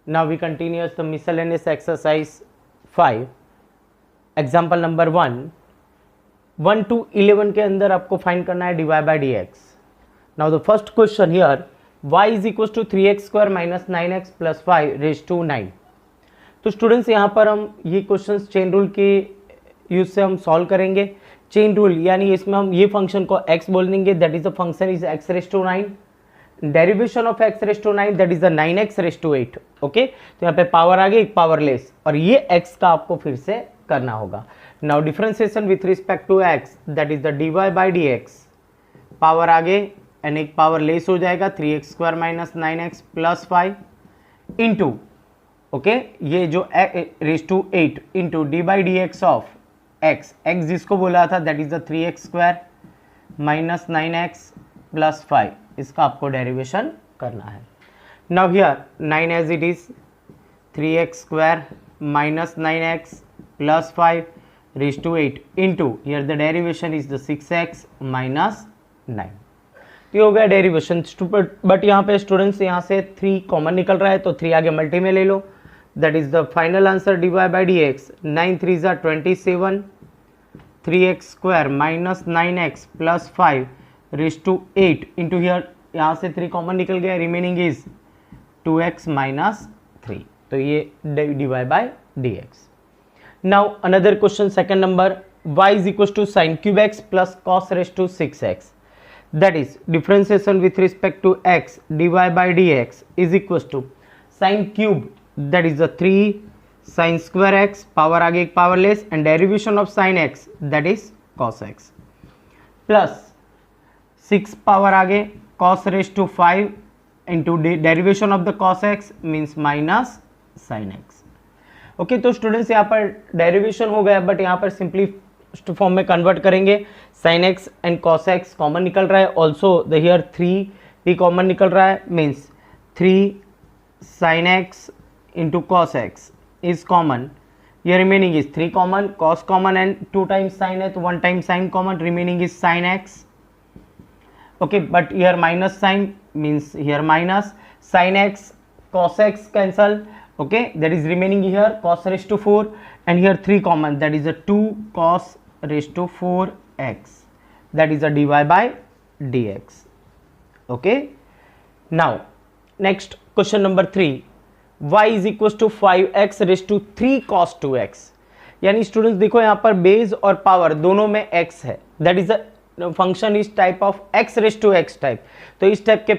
Now we continue the miscellaneous exercise 5. Example number 1. 1 to 11 के अंदर आपको फाइंड करना है dy by dx. Now the first question here, y is equals to 3x square minus 9x plus 5 raised to 9. तो students यहाँ पर हम ये क्वेश्चंस चेन रूल के यूज से हम सॉल्व करेंगे. चेन रूल यानी इसमें हम ये फंक्शन को x बोल देंगे, that is the function is x raise to 9. Derivation of x raise to 9 that is the 9x raise to 8. Okay, तो यहाँ पे पावर आगे एक पावर लेस और ये x का आपको फिर से करना होगा. Now differentiation with respect to x that is the dy by dx. Power आगे एंड एक पावर लेस हो जाएगा 3x square minus 9x plus 5 into okay ये जो raise to 8 into d by D x of x जिसको बोला था that is the 3x square minus 9x plus 5. इसका आपको डेरिवेशन करना है. Now here 9 as it is 3x square minus 9x plus 5 raise to 8 into here the derivation is the 6x minus 9. ये हो गया डेरिवेशन. बट यहाँ पे students यहाँ से 3 कॉमन निकल रहा है तो 3 आगे मल्टी में ले लो. That is the final answer dy by D X. 9 3 ज़ा 27 3x square minus 9x plus 5 raise to 8 into here यहाँ से 3 कॉमन निकल गया, रिमेनिंग इज 2x माइनस 3. तो ये dy by D x. Now another question second number, y is equal to sine cube x plus cos raise to 6x. That is differentiation with respect to x dy by dx is equals to sin cube that is the 3 sin square x power आगे एक power less and derivation of sin x that is cos x plus 6 power आगे cos raised to 5 into derivation of the cos x means minus sin x. Okay तो students यहाँ पर derivation हो गया but यहाँ पर सिंपली फॉर्म में convert करेंगे. Sign x and cos x common निकल रहा है, ऑल्सो द हियर 3 भी कॉमन निकल रहा है, means 3 sine x into cos x is common. ये remaining is 3 common, cos common and 2 times sine है तो 1 time sine common, remaining is sine x. Okay but here minus sine means here minus sine x cos x cancel. Okay, that is remaining here cos raised to 4 and here 3 common, that is a 2 cos raised to 4x, that is a dy by dx. Okay, now next question number 3, y is equals to 5x raised to 3 cos 2x. यानी students देखो यहाँ पर base और power दोनों में x है, that is a function इस type of x raise to x type. तो इस टाइप के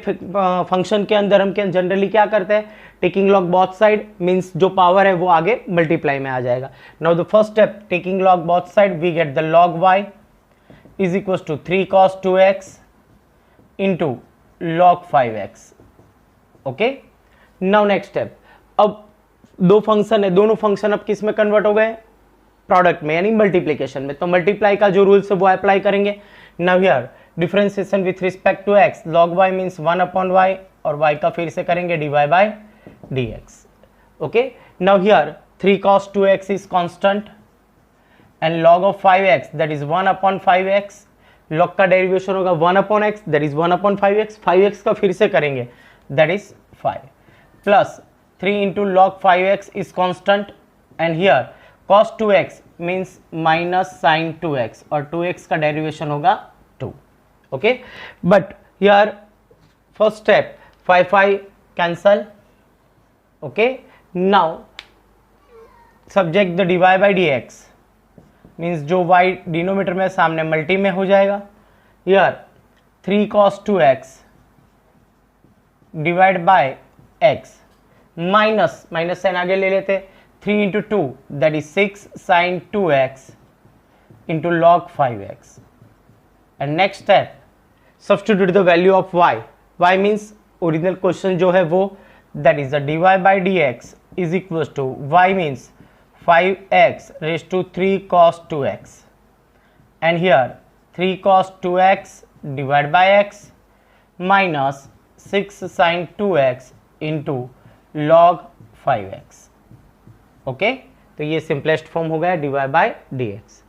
फंक्शन के अंदर हम जनरली क्या करते हैं, taking log both side means जो पावर है वो आगे मल्टीप्लाई में आ जाएगा. Now the first step taking log both side we get the log y is equal to 3 cos 2x into log 5x. Okay now next step, अब दो function है, दोनों फंक्शन अब किस में कन्वर्ट हो गए, प्रोडक्ट में यानी मल्टीप्लीकेशन में. तो मल्टीप्लाई का जो रूल्स है वो अप्लाई करेंगे. Now here differentiation with respect to x log y means 1 upon y और y का फिर से करेंगे dy by dx. Okay now here 3 cos 2x is constant and log of 5x that is 1 upon 5x. log का derivation होगा 1 upon x that is 1 upon 5x. 5x का फिर से करेंगे that is 5 plus 3 into log 5x is constant and here cos 2x means minus sine 2x और 2x का derivation होगा 2. Okay but here first step 5 cancel. Okay now subject the dy by dx means जो y denominator में सामने multi में हो जाएगा. Here 3 cos 2x divide by x minus sine आगे ले लेते 3 into 2 that is 6 sin 2x into log 5x. And next step substitute the value of y. y means original question जो है वो that is the dy by dx is equals to y means 5x raised to 3 cos 2x and here 3 cos 2x divided by x minus 6 sin 2x into log 5x. Okay तो ये simplest form हो गया dy by dx.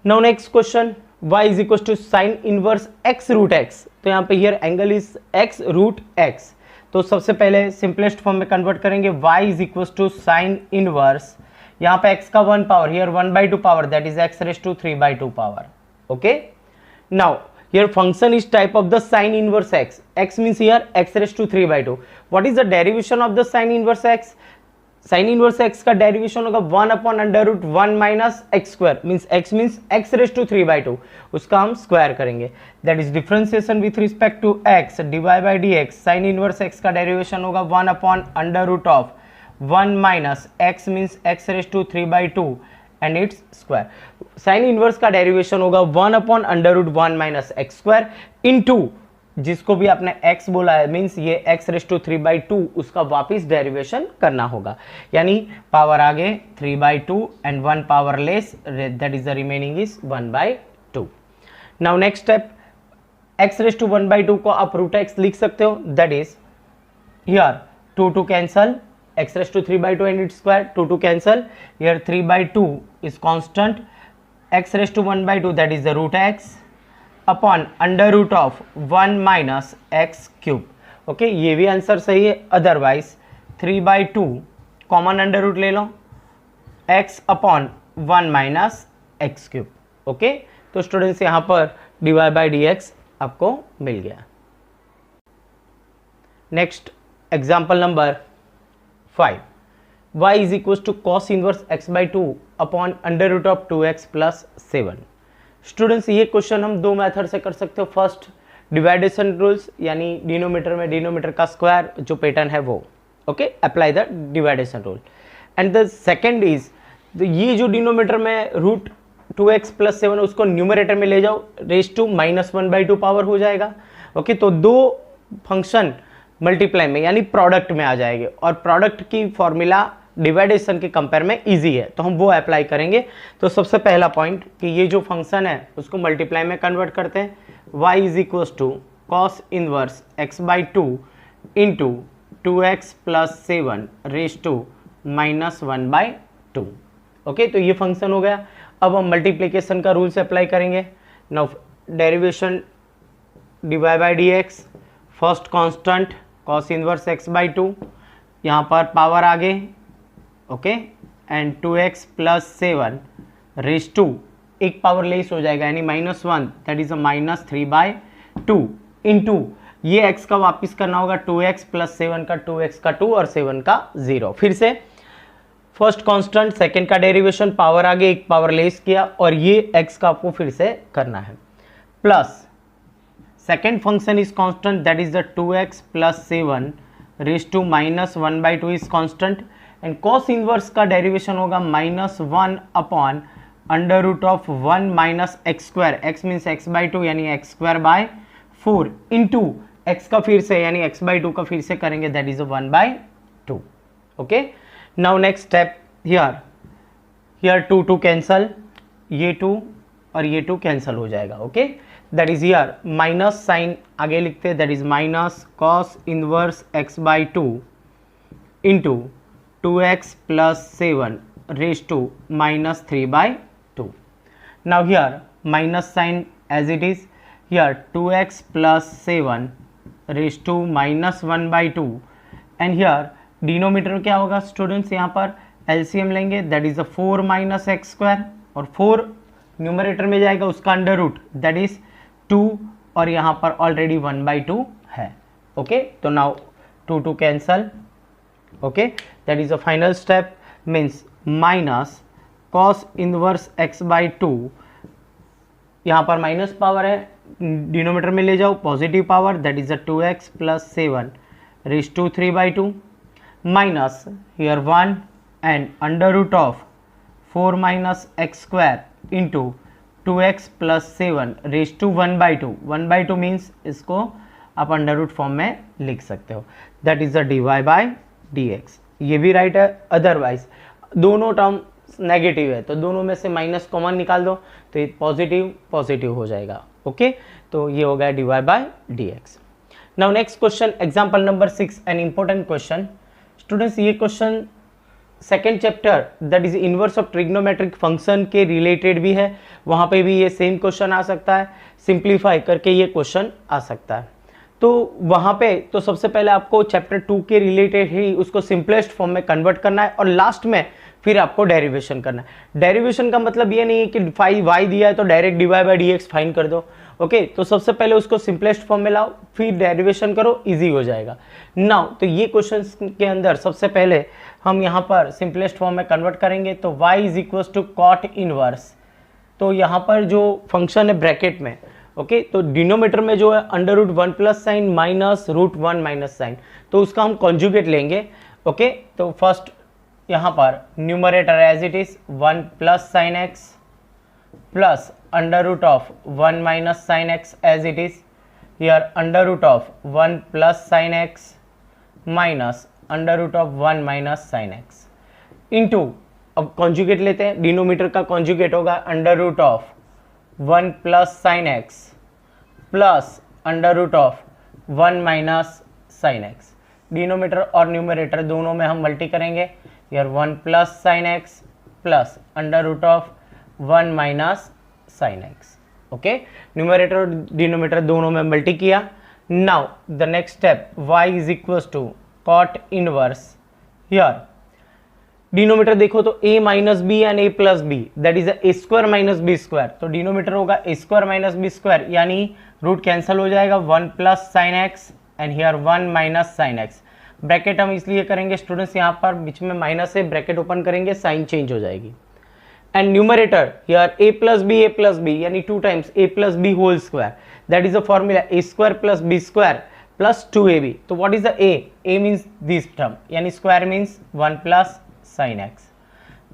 Now next question y is equal to sine inverse x root x, तो यहाँ पे here angle is x root x। तो सबसे पहले सिंपलेस्ट फॉर्म में कन्वर्ट करेंगे, y is equal to sine inverse, यहाँ पे x का 1 power, here 1/2 power, that is x raise to 3/2 power. Okay, now here function is type of the sine inverse x, x means here x raise to 3/2। What is the derivation of the sine inverse x? Sine inverse x का derivation होगा 1/√1 minus x square, means x means x raise to 3/2, उसका हम square करेंगे, that is differentiation with respect to x divide by dx। Sine inverse x का derivation होगा 1/√1 minus x means x raise to 3/2 and its square. Sine inverse का derivation होगा 1/√1 minus x square into जिसको भी आपने x बोला है, means ये x रेज टू 3/2, उसका वापिस डेरिवेशन करना होगा, यानी पावर आगे 3/2 and 1 power less, that is the remaining is 1/2। Now next step, x raise to 1/2 को आप रूट x लिख सकते हो, that is here 2 cancel, x raise to 3/2 and its square, 2 cancel, here 3/2 is constant, x raise to 1/2 that is the root x upon under root of 1 minus x cube. Okay, ये भी answer सही है, otherwise 3/2 common under root ले लो, x upon 1 minus x cube. Okay, तो students यहाँ पर divide by dx आपको मिल गया। Next example number 5, y is equal to cos inverse x/2 upon under root of 2x plus 7। Students ये question हम दो मेथड से कर सकते हो, फर्स्ट डिवाइडेशन रूल्स, यानी डिनोमीटर में डिनोमीटर का स्क्वायर जो पैटर्न है वो, okay, apply the division rule, and the second is ये जो डिनोमीटर में रूट 2x प्लस 7 उसको न्यूमरेटर में ले जाओ, रेज टू -1/2 पावर हो जाएगा। ओके, तो दो फंक्शन मल्टीप्लाई में यानी प्रोडक्ट में आ जाएंगे, और प्रोडक्ट की फॉर्मूला डिवाइडेशन के कंपेयर में इजी है, तो हम वो अप्लाई करेंगे। तो सबसे पहला पॉइंट कि ये जो फंक्शन है उसको मल्टीप्लाई में कन्वर्ट करते हैं, y is equal to cos inverse x/2 into 2x plus 7 raise to -1/2। Okay, तो ये फंक्शन हो गया। अब हम मल्टीप्लीकेशन का रूल से अप्लाई करेंगे। Now derivation divide by dx, first constant cos inverse x/2, यहाँ पर पावर आगे, okay, and 2x plus 7 raise to एक पावर लेस हो जाएगा, यानी -1, दैट इज -3/2 इंटू ये x का वापिस करना होगा 2x प्लस 7 का 2x का 2 और 7 का 0। फिर से फर्स्ट कांस्टेंट, सेकंड का डेरिवेशन, पावर आगे एक पावर लेस किया, और ये x का आपको फिर से करना है, plus second function is constant, that is the 2x plus 7 raise to -1/2 is constant, and cos inverse का डेरिवेशन होगा -1 upon under root of 1 minus x square, x means x/2 यानी x²/4 इंटू x का फिर से यानी x/2 का फिर से करेंगे, that is 1/2। Okay, now next step, here 2 cancel, ये 2 और ये 2 कैंसल हो जाएगा। Okay, that is here minus sine आगे लिखते हैं, that is minus cos inverse x/2 into 2x plus 7 raised to -3/2. Now here minus sign as it is, here 2x plus 7 raised to -1/2, and here denominator क्या होगा students, यहाँ पर LCM लेंगे, that is 4 minus x square, और 4 numerator में जाएगा, उसका under root that is 2, और यहाँ पर ऑलरेडी 1/2 है। ओके, तो now 2 cancel, okay, that is the final step, means minus cos inverse x/2, यहाँ पर माइनस पावर है, डिनोमीटर में ले जाओ positive power, that is 2x plus 7 raise to 3/2 minus here 1 and under root of 4 minus x square into 2x plus 7 raise to 1/2। 1/2 means इसको आप under root form में लिख सकते हो, that is the divide by dx। ये भी right है, otherwise दोनों टर्म नेगेटिव है तो दोनों में से माइनस कॉमन निकाल दो तो ये पॉजिटिव पॉजिटिव हो जाएगा। ओके, तो ये हो गया divide by dx। Now next question, example number 6, an important question. Students ये question second chapter that is inverse of trigonometric function के रिलेटेड भी है, वहाँ पे भी ये सेम क्वेश्चन आ सकता है, सिंप्लीफाई करके ये क्वेश्चन आ सकता है। तो वहाँ पे तो सबसे पहले आपको चैप्टर 2 के रिलेटेड ही उसको सिंपलेस्ट फॉर्म में कन्वर्ट करना है और लास्ट में फिर आपको डेरिवेशन करना है। डेरिवेशन का मतलब ये नहीं है कि फाई वाई दिया है तो direct d y by D x find कर दो, ओके। तो सबसे पहले उसको सिंपलेस्ट फॉर्म में लाओ, फिर डेरिवेशन करो, इजी हो जाएगा। नाउ तो ये क्वेश्चन के अंदर सबसे पहले हम यहाँ पर सिंपलेस्ट फॉर्म में कन्वर्ट करेंगे, तो y is equal to cot inverse. तो यहाँ पर जो फंक्शन है ब्रैकेट में, ओके, तो डिनोमीटर में जो है under root 1 plus sine minus root 1 minus sine, तो उसका हम कॉन्जुगेट लेंगे, ओके। तो फर्स्ट यहाँ पर numerator as it is 1 plus sine x plus under root of 1 minus sine x as it is, here under root of 1 plus sine x minus under root of 1 minus sine x into, अब conjugate लेते हैं, denominator का conjugate होगा under root of 1 plus sine x plus under root of 1 minus sine x. Denominator और numerator दोनों में हम multi करेंगे, यार 1 plus sine x plus under root of 1 minus sine x, okay. Numerator और डिनोमीटर दोनों में मल्टी किया। Now the next step y is equal to cot inverse, here denominator देखो तो a minus b and a plus b, that is a square minus b square, तो denominator होगा a square minus b square, यानी root cancel हो जाएगा, 1 plus sine x and here 1 minus sine x. Bracket हम इसलिए करेंगे students, यहाँ पर बीच में माइनस है, ब्रैकेट ओपन करेंगे, साइन चेंज हो जाएगी। And numerator here a plus B यानी 2 times a plus B whole square, that is a formula a square plus B square plus 2ab। तो what is the a means this term, यानी square means 1 plus sin x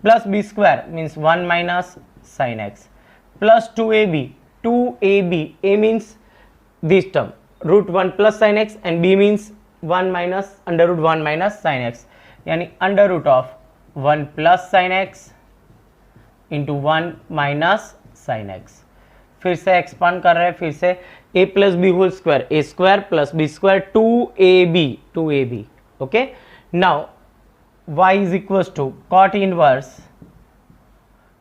plus b square means 1 minus sin x plus 2ab, a means this term root 1 plus sin x and b means 1 minus under root 1 minus sin x, यानी under root of 1 plus sin x into 1 minus sin x। फिर से expand कर रहे हैं, फिर से a plus b whole square, a square plus b square 2ab, okay. Now y is equal to cot inverse,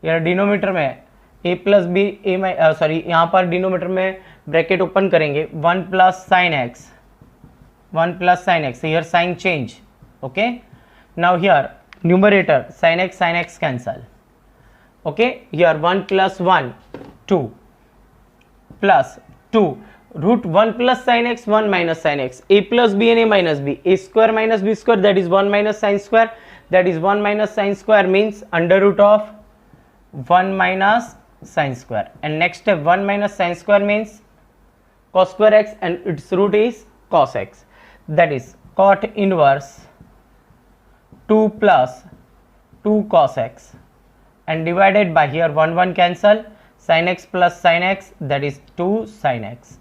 यार denominator में a plus b sorry यहाँ पर डिनोमीटर में ब्रैकेट ओपन करेंगे 1 plus sine x, 1 plus sine x, here sign change, okay. Now here numerator sine x cancel, okay. Here 1 plus 1 2 plus 2 root 1 plus sine x 1 minus sine x, a plus b and a minus b, a square minus b square that is 1 minus sine square, that is 1 minus sine square means under root of 1 minus sine square. And next step 1 minus sine square means cos square x and its root is cos x, that is cot inverse 2 plus 2 cos x and divided by here 1 cancel, sin x plus sin x, that is 2 sin x।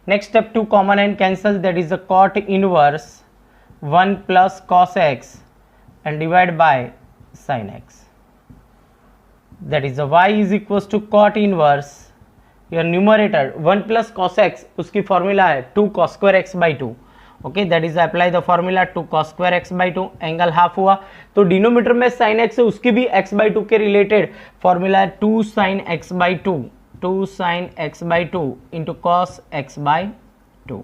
Next step 2 common and cancel, that is the cot inverse 1 plus cos x and divide by sin x, that is the y is equals to cot inverse, your numerator 1 plus cos x, उसकी formula है 2 cos square x by 2, okay. That is apply the formula 2 cos square x by 2, angle half हुआ, तो denominator में sin x है, उसकी भी x by 2 के related formula है 2 sin x by 2, 2 sin x by 2 into cos x by 2,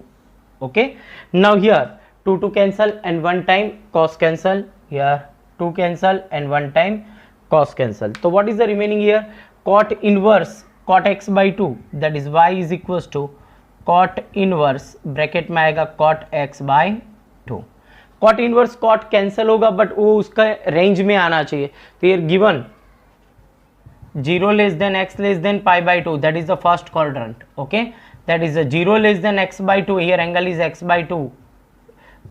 okay। Now here 2 cancel and 1 time cos cancel, here 2 cancel and 1 time cos cancel, so what is the remaining here, cot inverse cot x by 2, that is y is equals to cot inverse, bracket में आएगा cot x by 2। cot inverse cot cancel होगा but वो उसका range में आना चाहिए, तो ये given 0 less than x less than pi by 2, that is the first quadrant, okay. That is 0 less than x by 2, here angle is x by 2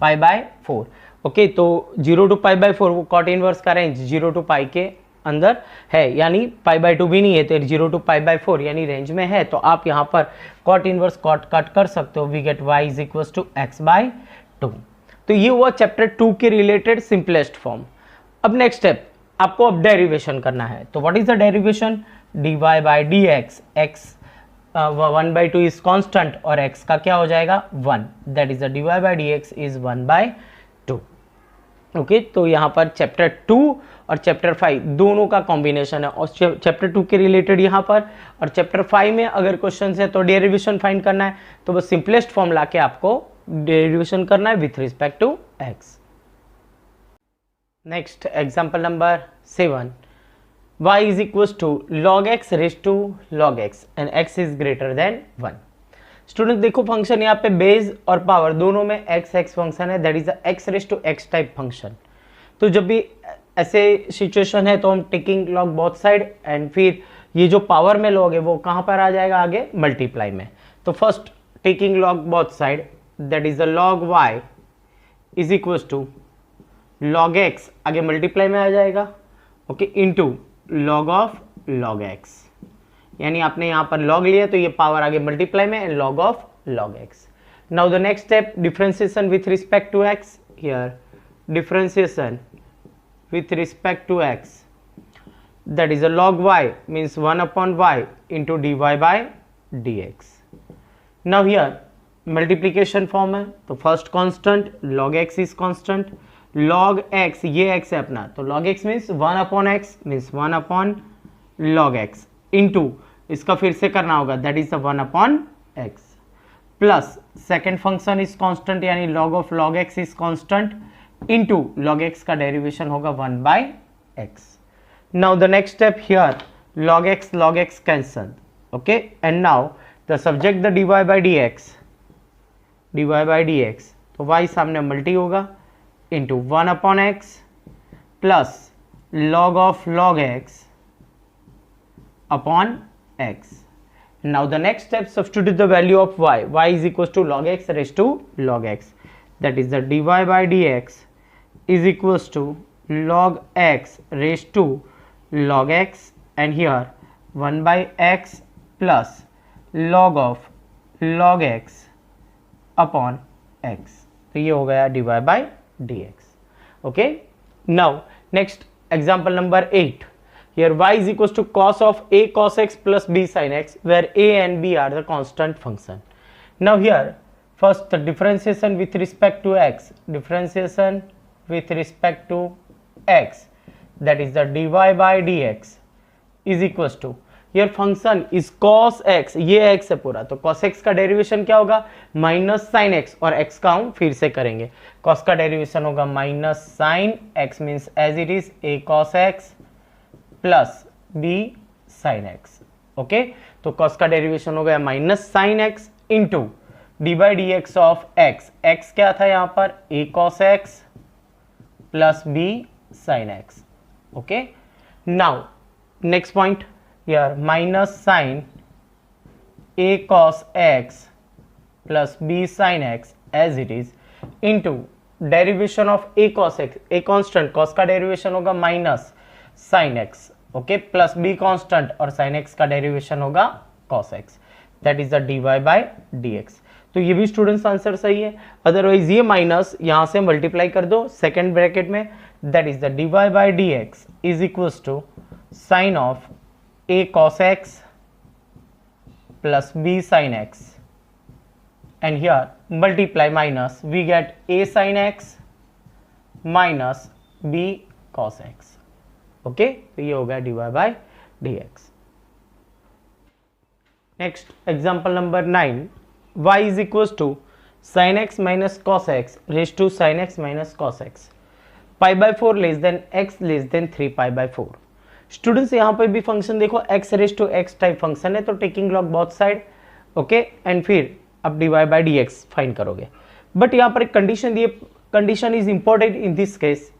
pi by 4, okay. तो 0 to pi by 4 वो cot inverse का range 0 to पाई के अंदर है, यानी pi by 2 भी नहीं है, तो 0 to पाई बाय 4 यानी रेंज में है, तो आप यहाँ पर कॉट इनवर्स कॉट कट कर सकते हो, we get y is equal to x by 2। तो ये हुआ चैप्टर 2 के रिलेटेड सिंपलेस्ट फॉर्म। अब नेक्स्ट स्टेप आपको अब डेरिवेशन करना है, तो what is the derivation, dy by dx, x 1 by 2 is constant और x का क्या हो जाएगा 1, that is the dy by dx is 1 by 2, okay तो यहाँ पर चैप्टर 2 और चैप्टर 5 दोनों का कॉम्बिनेशन है, और चैप्टर 2 के रिलेटेड यहाँ पर, और चैप्टर 5 में अगर क्वेश्चन है तो डेरिवेशन फाइंड करना है, तो बस सिंपलेस्ट फॉर्म लाके आपको डेरिवेशन करना है with respect to x. Next example number 7, y is equals to log x raised to log x and x is greater than 1। Student देखो फंक्शन यहाँ पे बेस और पावर दोनों में x फंक्शन है, that is x raise to x type function. तो जब भी ऐसे सिचुएशन है तो हम taking log both side, and फिर ये जो पावर में लॉग है वो कहाँ पर आ जाएगा आगे मल्टीप्लाई में। तो first taking log both side, that is the log y is equal to log x आगे मल्टीप्लाई में आ जाएगा, okay, into log of log x, यानी आपने यहाँ पर लॉग लिया तो ये पावर आगे मल्टीप्लाई में and log of log x। Now the next step differentiation with respect to x, here differentiation with respect to x, that is a log y means 1 upon y into dy by dx। now here multiplication form है तो first constant log x is constant, log x ये x है अपना, तो log x means 1 upon x means 1 upon log x into इसका फिर से करना होगा that is the 1 upon x plus second function is constant यानी log of log x is constant into log x का डेरिवेशन होगा 1 by x। now the next step here log x cancel, okay, and now the subject the dy by dx तो y सामने multi होगा into 1 upon x plus log of log x upon x। now the next step substitute the value of y is equals to log x raised to log x, that is the dy by dx is equals to log x raised to log x, and here 1 by x plus log of log x upon x, तो ये हो गया dy by dx। okay, now next example number 8, here y is equals to cos of a cos x plus b sin x, where a and b are the constant function। now here first the differentiation with respect to x, differentiation with respect to x, that is the dy by dx is equals to, here function is cos x, ये x है पूरा, तो cos x का derivation क्या होगा minus sine x, और x का हम फिर से करेंगे, cos का डेरिवेशन होगा minus sine x means as it is a cos x plus b sin x। Okay, तो cos का डेरिवेशन हो गया minus sine x into d by D x of x, x क्या था यहाँ पर a cos x plus b sin x। okay, now next point here minus sin a cos x plus b sin x as it is into derivation of a cos x, a constant, cos का derivation होगा minus sin x, okay, plus b constant और sin x का derivation होगा cos x, that is the dy by dx। तो ये भी students answer सही है, अदरवाइज ये माइनस यहां से मल्टीप्लाई कर दो सेकेंड ब्रैकेट में, that is the dy by D x is equals to sine of a cos x plus b sin x, and here multiply minus we get a sin x minus b cos x। Okay, तो ये हो गया dy by D x. Next example number 9, y is equals to sin x minus cos x raised to sin x minus cos x, pi by 4 less than x less than 3 pi by 4। Students यहाँ पे भी function देखो x raise to x type function है, तो taking log both side, okay, and फिर अब dy by D x find करोगे, but यहाँ पर एक कंडीशन दी है, condition is important in this case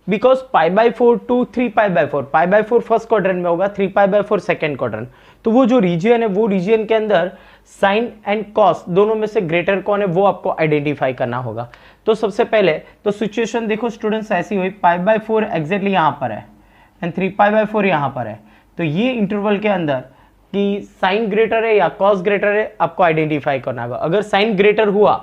because pi by 4 to 3 pi by 4, pi by 4 first quadrant में होगा, 3 पाई बाई 4 सेकेंड क्वाड्रेंट, तो वो जो रीजियन है वो रीजियन के अंदर साइन एंड कॉस दोनों में से ग्रेटर कौन है वो आपको आइडेंटिफाई करना होगा। तो सबसे पहले तो सिचुएशन देखो स्टूडेंट्स ऐसी हुई, पाई बाई 4 एग्जैक्टली यहाँ पर है एंड 3 पाई बाई 4 यहाँ पर है, तो ये इंटरवल के अंदर कि साइन ग्रेटर है या कॉस ग्रेटर है आपको आइडेंटिफाई करना होगा। अगर साइन ग्रेटर हुआ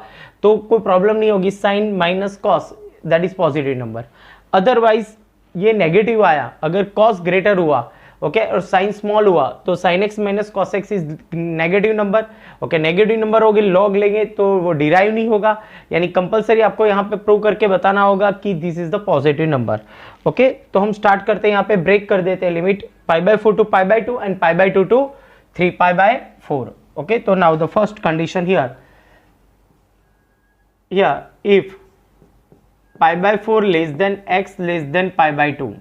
तो कोई प्रॉब्लम नहीं होगी, sine minus cos that is positive number, otherwise ये नेगेटिव आया, अगर कॉस ग्रेटर हुआ ओके, और साइन स्मॉल हुआ तो sine x minus cos x is negative number. Okay, negative number होगी, लॉग लेंगे तो वो डिराइव नहीं होगा, यानी कंपलसरी आपको यहाँ पे प्रूव करके बताना होगा कि this is the positive number. Okay, तो हम स्टार्ट करते हैं, यहाँ पे ब्रेक कर देते हैं limit π/4 to π/2 and π/2 to 3π/4। Okay, तो now the first condition here if π/4 less than x less than π/2।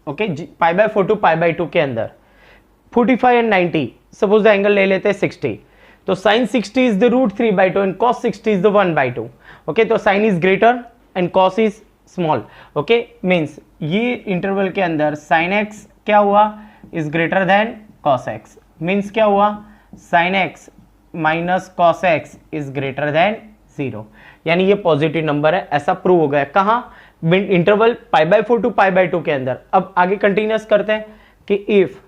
Okay, π/4 to π/2 के अंदर 45 एंड 90, सपोज द एंगल ले लेते हैं 60, तो sin 60 is the root 3/2 and cos 60 is the 1/2। Okay, तो sin is greater and cos is small. Okay, means ये interval के अंदर sin x क्या हुआ, is greater than cos x, means क्या हुआ, sin x minus cos x is greater than 0, यानी ये पॉजिटिव नंबर है, ऐसा प्रूव हो गया। कहाँ, इंटरवल π/4 टू π/2 के अंदर। अब आगे कंटिन्यूअस करते हैं कि if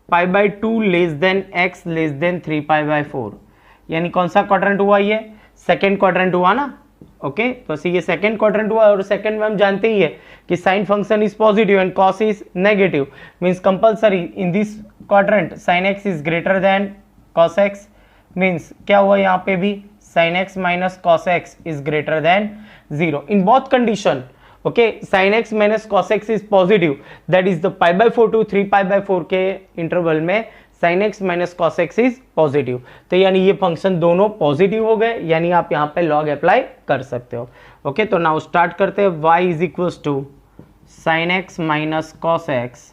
π/2 less than x less than 3π/4, यानी कौन सा क्वाड्रेंट हुआ, ये सेकेंड क्वाड्रेंट हुआ ना। ओके, तो ये सेकेंड क्वाड्रेंट हुआ, और सेकेंड में हम जानते ही है कि sine function is positive and cos is negative, means compulsory in this quadrant sine x is greater then cos x, means क्या हुआ यहाँ पे भी sin x minus cos x is greater than 0 in both condition। okay, sin x minus cos x is positive, that is the π/4 to 3π/4 के interval में sin x minus cos x is positive। तो यानी ये function दोनों positive हो गए, यानी आप यहाँ पे लॉग अप्लाई कर सकते हो। ओके, तो नाउ स्टार्ट करते हैं, y is equals to sin x minus cos x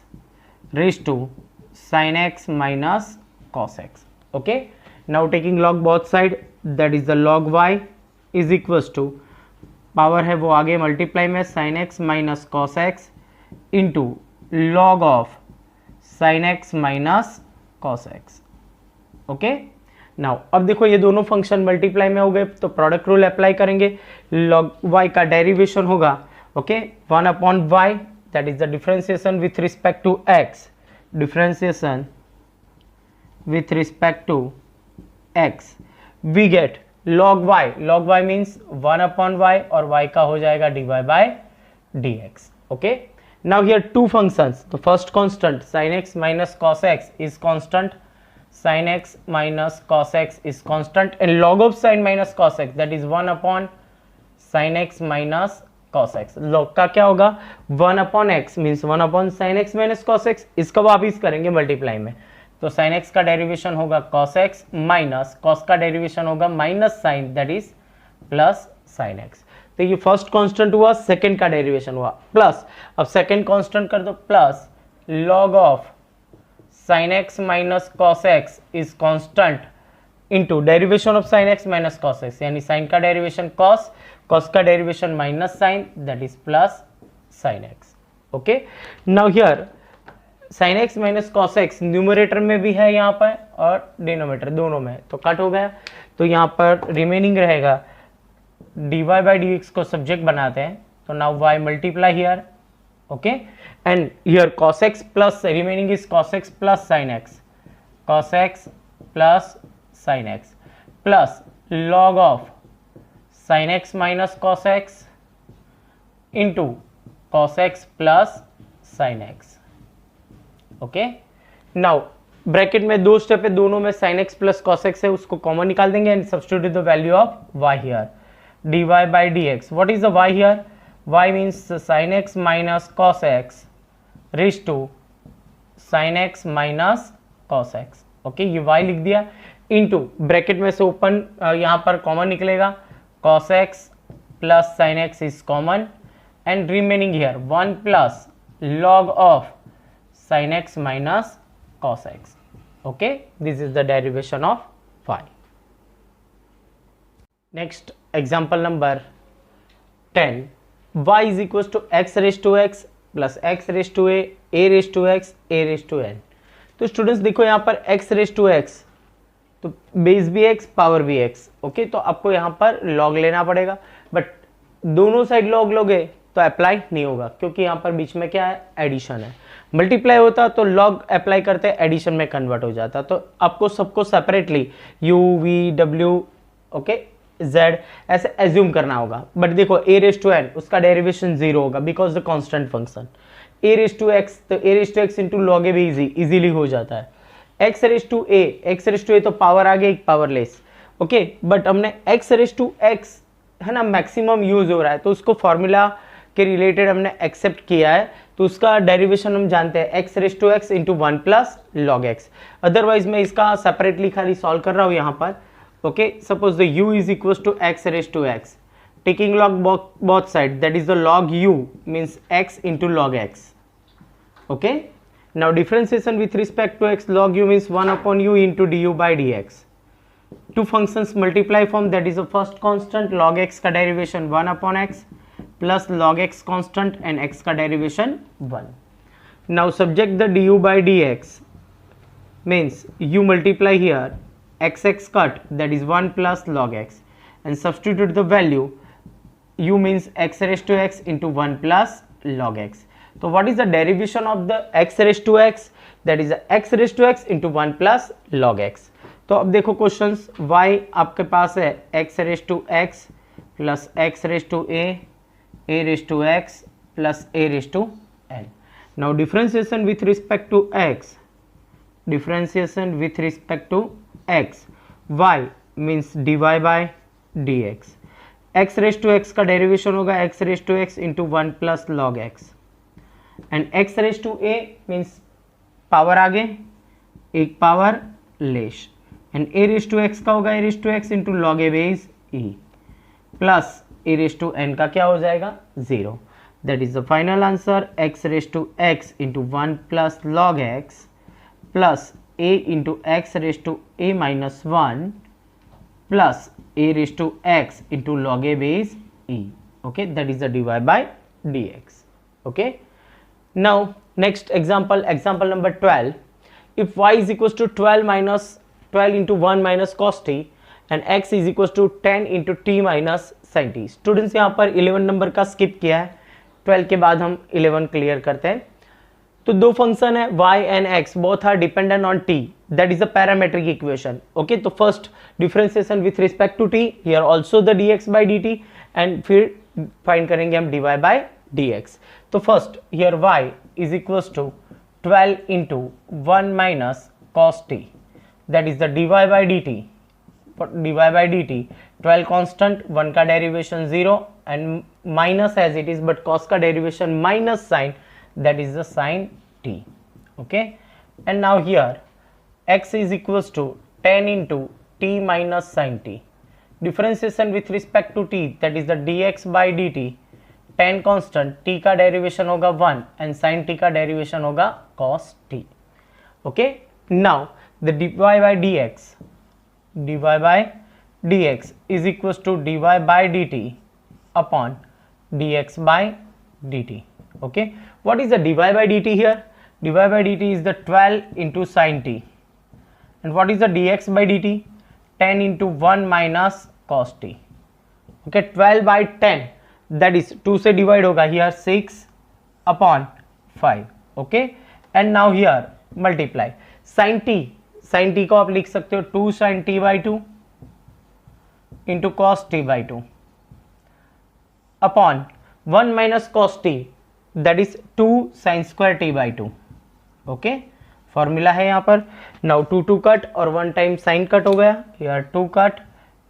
raise to sin x minus cos x। Okay, now taking log both side, that is the log y is equals to power है वो आगे multiply में sin x minus cos x into log of sin x minus cos x। Okay, now अब देखो ये दोनों function multiply में हो गए, तो प्रोडक्ट रूल अप्लाई करेंगे, log y का डेरिवेशन होगा okay 1/y, that is the differentiation with respect to x, differentiation with respect to x, we get log y means 1/y और y का हो जाएगा dy/dx। okay, now here two functions, the first constant sin x minus cos x is constant, sin x minus cos x is constant, and log of sin minus cos x, that is 1/sin x minus cos x। log का क्या होगा, 1/x means 1/sin x minus cos x, इसका वापिस करेंगे multiply में, तो sin x का derivation होगा cos x माइनस cos का डेरिवेशन होगा minus sin, that is plus sin x। तो ये फर्स्ट कांस्टेंट हुआ, सेकंड का डेरिवेशन हुआ प्लस, अब सेकंड कांस्टेंट कर दो plus log of sin x minus cos x is constant into derivation of sin x minus cos x, यानी sin का डेरिवेशन cos का derivation minus sin, that is plus sin x। Okay, now here sin x minus cos x numerator में भी है यहाँ पर और denominator दोनों में, तो कट हो गया, तो यहाँ पर रिमेनिंग रहेगा dy/dx को सब्जेक्ट बनाते हैं, तो now y multiply here okay, and here cos x plus remaining is cos x plus sin x, cos x plus sin x plus log of sin x minus cos x into cos x plus sin x। Okay, now bracket में दो step है, दोनों में sin x plus cos x है, उसको common निकाल देंगे and substitute the value of y here, dy/dx। What is the y here, y means sin x minus cos x raise to sin x minus cos x। Okay, ये y लिख दिया into bracket में से open यहाँ पर common निकलेगा, cos x plus sin x is common and remaining here 1 plus log of sin x minus cos x। okay, this is the derivation of y। next example number 10, y is equals to x raised to x plus x raised to a raised to x, a raised to n। तो students देखो यहाँ पर x raised to x, तो base भी x power भी x। Okay, तो आपको यहाँ पर log लेना पड़ेगा, बट दोनों साइड log लोगे तो अप्लाई नहीं होगा, क्योंकि यहाँ पर बीच में क्या है, एडिशन है। मल्टीप्लाई होता तो लॉग अप्लाई करते एडिशन में कन्वर्ट हो जाता, तो आपको सबको separately u v w okay z ऐसे एज्यूम करना होगा। बट देखो a रेज टू n उसका डेरिवेशन 0 होगा because the constant function, a raise to x, तो a raise to x into log a भी इजीली हो जाता है. x रेज टू a तो पावर आ गया एक पावरलेस. ओके, बट हमने x रेज टू x है ना मैक्सिमम यूज हो रहा है, तो उसको फॉर्मूला के रिलेटेड हमने एक्सेप्ट किया है, तो उसका डेरिवेशन हम जानते हैं x raise to x into 1 plus log x. Otherwise मैं इसका सेपरेटली खाली सॉल्व कर रहा हूँ यहाँ पर. Okay, suppose the u is equal to x raise to x, taking log both sides, that is the log u means x into log x. Okay, now differentiation with respect to x, log u means 1 upon u into du by dx. Two functions multiply form, that is the first constant log x का derivation 1 upon x plus log x constant and x का derivation 1. Now subject the du by dx means you multiply here x cut, that is 1 plus log x, and substitute the value u means x raised to x into 1 plus log x. So what is the derivation of the x raised to x? That is x raised to x into 1 plus log x. तो अब देखो questions, y आपके पास है x raised to x plus x raised to a raised to x plus a raised to n. Now differentiation with respect to x, y means dy by dx. x raise to x का derivation होगा x raise to x into 1 plus log x, and x raise to a means power आगे एक power less, and a raise to x का होगा a raise to x into log a base e plus a raise to n का क्या हो जाएगा 0. That is the final answer, x raise to x into 1 plus log x plus a into x raise to a minus 1 plus a raised to x into log a base e. Okay, that is the dy by dx. Okay, now next example number 12. If y is equals to 12 into 1 minus cos t and x is equals to 10 into t minus sin t. Students यहाँ पर 11 number का skip किया है, 12 के बाद हम 11 clear करते हैं. तो दो फंक्शन है y and x, both are dependent on t, that is a parametric equation. Okay, तो first differentiation with respect to t, here also the dx by dt, and फिर फाइंड करेंगे हम dy by dx. तो first here y is equals to 12 into 1 minus cos t, that is the dy by dt. dy by dt 12 constant, 1 का derivation 0 and minus as it is, but cos का derivation minus sin, that is the sin t. Okay, and now here x is equals to 10 into t minus sin t. Differentiation with respect to t, that is the dx by dt, 10 constant, t का derivation होगा 1 and sin t का derivation होगा cos t. Okay, now the dy by dx is equals to dy by dt upon dx by dt. Okay, what is the dy by dt here? dy by dt is the 12 into sin t, and what is the dx by dt? 10 into 1 minus cos t. Okay, 12 by 10, that is 2 से divide होगा, here 6 upon 5. Okay, and now here multiply sin t को आप लिख सकते हो 2 sin t by 2 into cos t by 2 upon 1 minus cos t, that is 2 sin square t by 2. Okay, formula है यहाँ पर. नाउ 2 कट और 1 टाइम साइन कट हो गया, यार 2 cut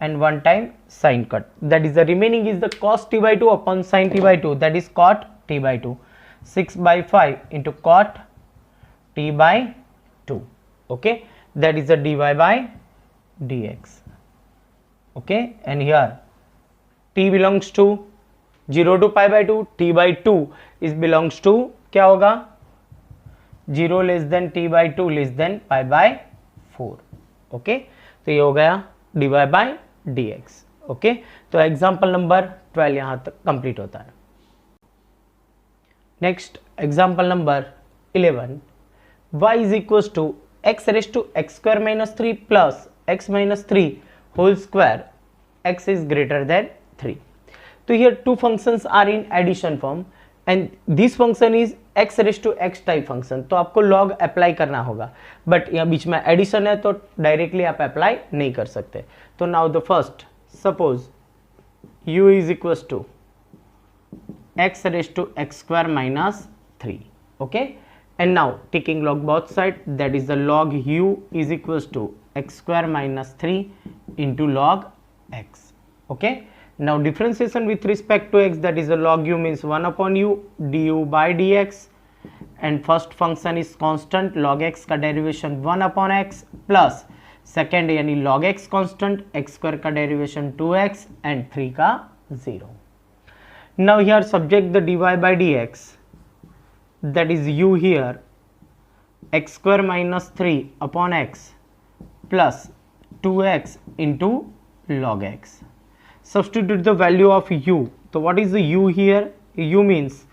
and 1 time sine cut, that is the remaining is the cos t by 2 upon sin t by 2, that is cot t by 2. 6 by 5 into cot t by 2. Okay, that is the dy by dx. Okay, and here t belongs to 0 to pi by 2, t by 2 is belongs to क्या होगा 0 less than t by 2 less than pi by 4. Okay, तो ये हो गया dy by dx. Okay, तो example number 12 यहाँ तक complete होता है. Next example number 11. y is equal to x raise to x square minus 3 plus x minus 3 whole square, x is greater than 3. तो here two functions are in addition form and this function is x raised to x type function, तो आपको log apply करना होगा, but यहाँ बीच में addition है तो directly आप अप्लाई नहीं कर सकते. तो now the first, suppose u is equal to x raise to x square minus 3. okay. And now taking log both side, that is the log u is equals to x square minus 3 into log x, okay. Now differentiation with respect to x, that is the log u means 1 upon u du by dx, and first function is constant, log x का derivation 1 upon x plus second यानी log x constant, x square का derivation 2x and 3 का 0. Now here subject the dy by dx, that is u here x square minus 3 upon x plus 2x into log x. Substitute the value of u. So what is the u here? U means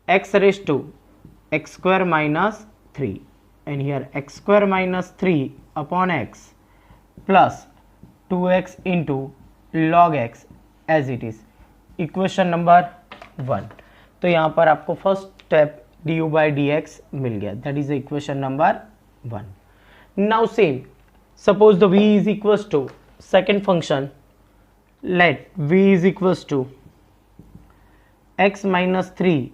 x raised to x square minus 3, and here x square minus 3 upon x plus 2x into log x as it is, equation number 1. तो यहाँ पर आपको first step du by dx मिल गया, that is equation number 1. Now same, suppose the v is equals to second function, let v is equals to x minus 3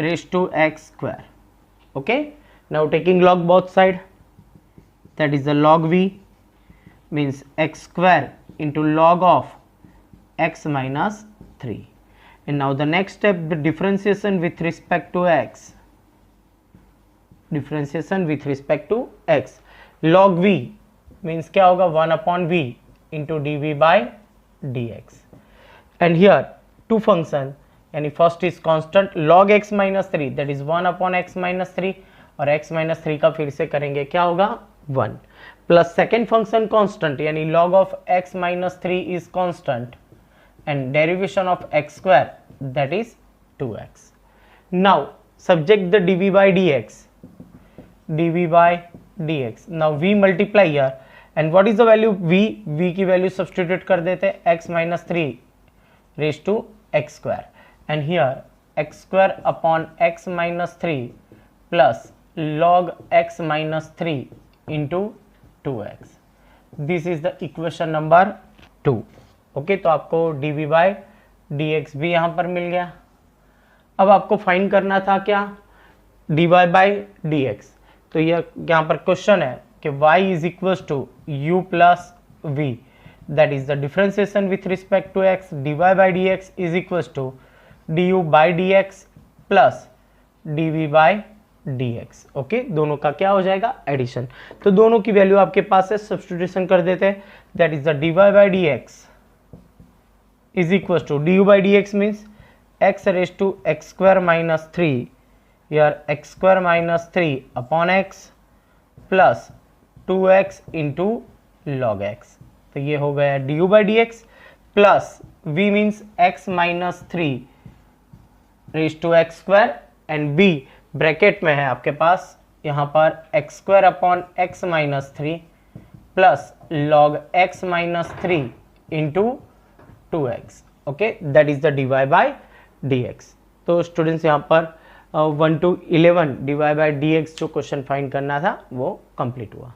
raised to x square, okay. Now taking log both side, that is the log v means x square into log of x minus 3. And now the next step, the differentiation with respect to x, differentiation with respect to x, log v means क्या होगा 1 upon v into dv by dx. And here two function, यानी first is constant log x minus 3, that is 1 upon x minus 3, और x minus 3 का फिर से करेंगे क्या होगा 1, प्लस सेकेंड फंक्शन कांस्टेंट यानी log of x minus 3 is constant and derivation of x square, that is 2x. Now subject the dv by dx, dv by dx. Now v multiply here, and what is the value v की value substitute कर देते हैं x minus 3 raised to x square, and here x square upon x minus 3 plus log x minus 3 into 2x. This is the equation number 2, okay. तो आपको dv by dx भी यहाँ पर मिल गया. अब आपको फाइंड करना था क्या, dy by dx. तो यहाँ पर क्वेश्चन है कि y is equals to u plus v, that is the differentiation with respect to x, dy by dx is equals to du by dx plus dv by dx, okay. दोनों का क्या हो जाएगा एडिशन. तो दोनों की वैल्यू आपके पास है, सब्स्टिट्यूशन कर देते हैं, that is the dy by dx is equals to du by dx means x raised to x square minus 3, here x square minus 3 upon x plus 2x into log x. तो ये हो गया du by dx plus v means x minus 3 raised to x square, and b bracket में है आपके पास यहाँ पर x square upon x minus 3 plus log x minus 3 into 2x, okay. That is the dy by dx. तो students यहाँ पर 1 to 11 dy by dx जो question find करना था वो कंप्लीट हुआ.